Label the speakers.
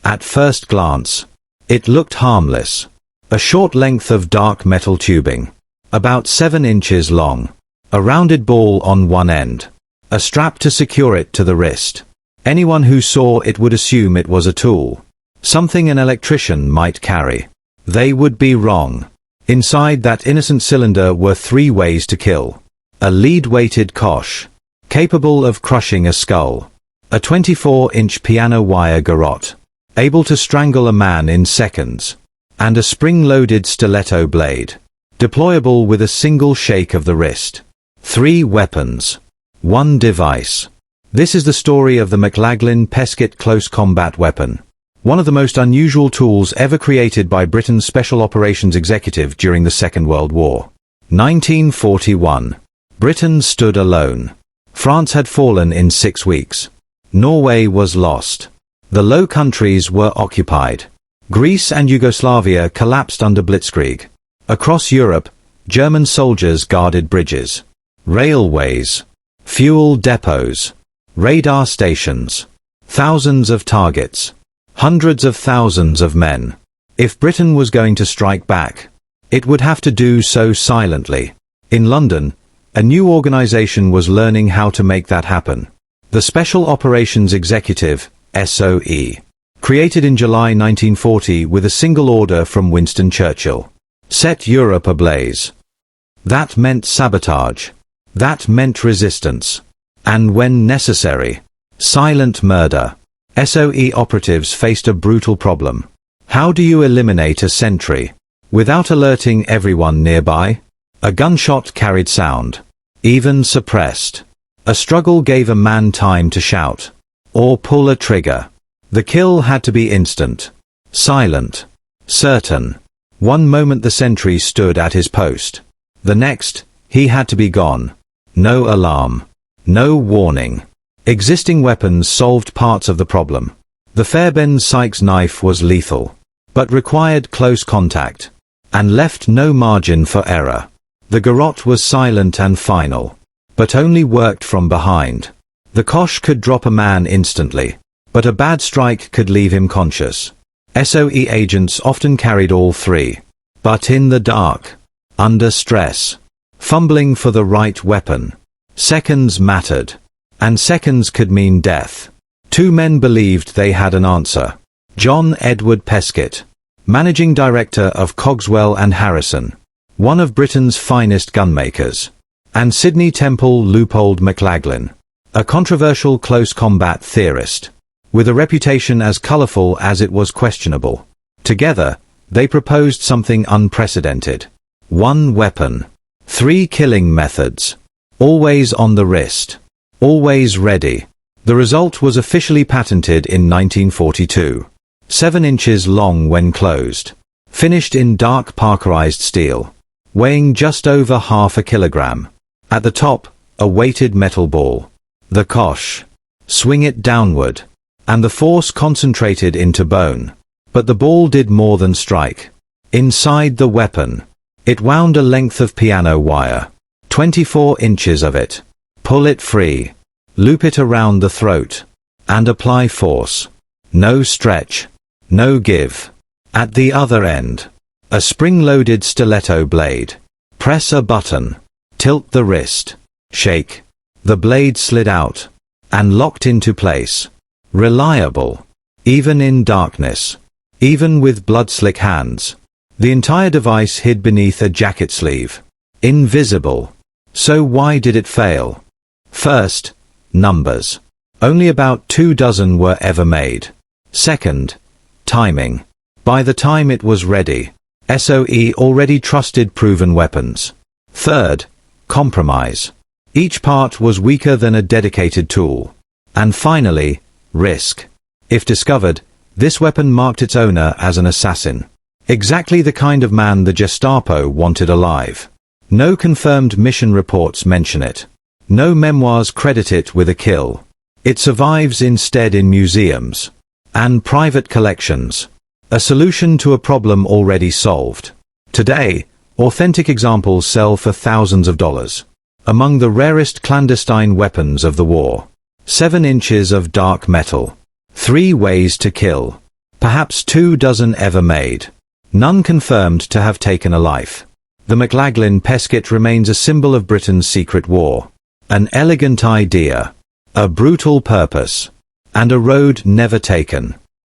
Speaker 1: At first glance, it looked harmless. A short length of dark metal tubing, about 7 inches long, a rounded ball on one end, a strap to secure it to the wrist. Anyone who saw it would assume it was a tool, something an electrician might carry. They would be wrong. Inside that innocent cylinder were 3 ways to kill. A lead-weighted Cosh, capable of crushing a skull. A 24-inch piano wire garrote, able to strangle a man in seconds. And a spring-loaded stiletto blade, deployable with a single shake of the wrist. 3 weapons. 1 device. This is the story of the McLaughlin Pesket close combat weapon. One of the most unusual tools ever created by Britain's Special Operations Executive during the Second World War. 1941. Britain stood alone. France had fallen in 6 weeks. Norway was lost. The Low Countries were occupied. Greece and Yugoslavia collapsed under blitzkrieg. Across Europe, German soldiers guarded bridges, railways, fuel depots, radar stations, thousands of targets, hundreds of thousands of men. If Britain was going to strike back, it would have to do so silently. In London, a new organization was learning how to make that happen. The Special Operations Executive, SOE. Created in July 1940 with a single order from Winston Churchill. Set Europe ablaze. That meant sabotage. That meant resistance. And when necessary, silent murder. SOE operatives faced a brutal problem. How do you eliminate a sentry without alerting everyone nearby? A gunshot carried sound, even suppressed. A struggle gave a man time to shout or pull a trigger. The kill had to be instant, silent, certain. One moment the sentry stood at his post. The next, he had to be gone. No alarm. No warning. Existing weapons solved parts of the problem. The Fairbairn Sykes knife was lethal, but required close contact, and left no margin for error. The garrote was silent and final, but only worked from behind. The Cosh could drop a man instantly, but a bad strike could leave him conscious. SOE agents often carried all 3. But in the dark, under stress, fumbling for the right weapon, seconds mattered. And seconds could mean death. 2 men believed they had an answer. John Edward Pesket, managing director of Cogswell and Harrison, one of Britain's finest gunmakers. And Sidney Temple Leupold McLaughlin, a controversial close combat theorist, with a reputation as colorful as it was questionable. Together, they proposed something unprecedented. 1 weapon. 3 killing methods. Always on the wrist. Always ready. The result was officially patented in 1942. 7 inches long when closed. Finished in dark parkerized steel. Weighing just over half a kilogram. At the top, a weighted metal ball. The Cosh. Swing it downward. And the force concentrated into bone. But the ball did more than strike. Inside the weapon, it wound a length of piano wire. 24 inches of it. Pull it free. Loop it around the throat. And apply force. No stretch. No give. At the other end, a spring-loaded stiletto blade. Press a button. Tilt the wrist. Shake. The blade slid out. And locked into place. Reliable. Even in darkness. Even with blood-slick hands. The entire device hid beneath a jacket sleeve. Invisible. So why did it fail? First, numbers. Only about 2 dozen were ever made. Second, timing. By the time it was ready, SOE already trusted proven weapons. Third, compromise. Each part was weaker than a dedicated tool. And finally, risk. If discovered, this weapon marked its owner as an assassin. Exactly the kind of man the Gestapo wanted alive. No confirmed mission reports mention it. No memoirs credit it with a kill. It survives instead in museums and private collections. A solution to a problem already solved. Today, authentic examples sell for thousands of dollars. Among the rarest clandestine weapons of the war. 7 inches of dark metal. 3 ways to kill. Perhaps 24 ever made. None confirmed to have taken a life. The Maclaglen pesket remains a symbol of Britain's secret war. An elegant idea, a brutal purpose, and a road never taken.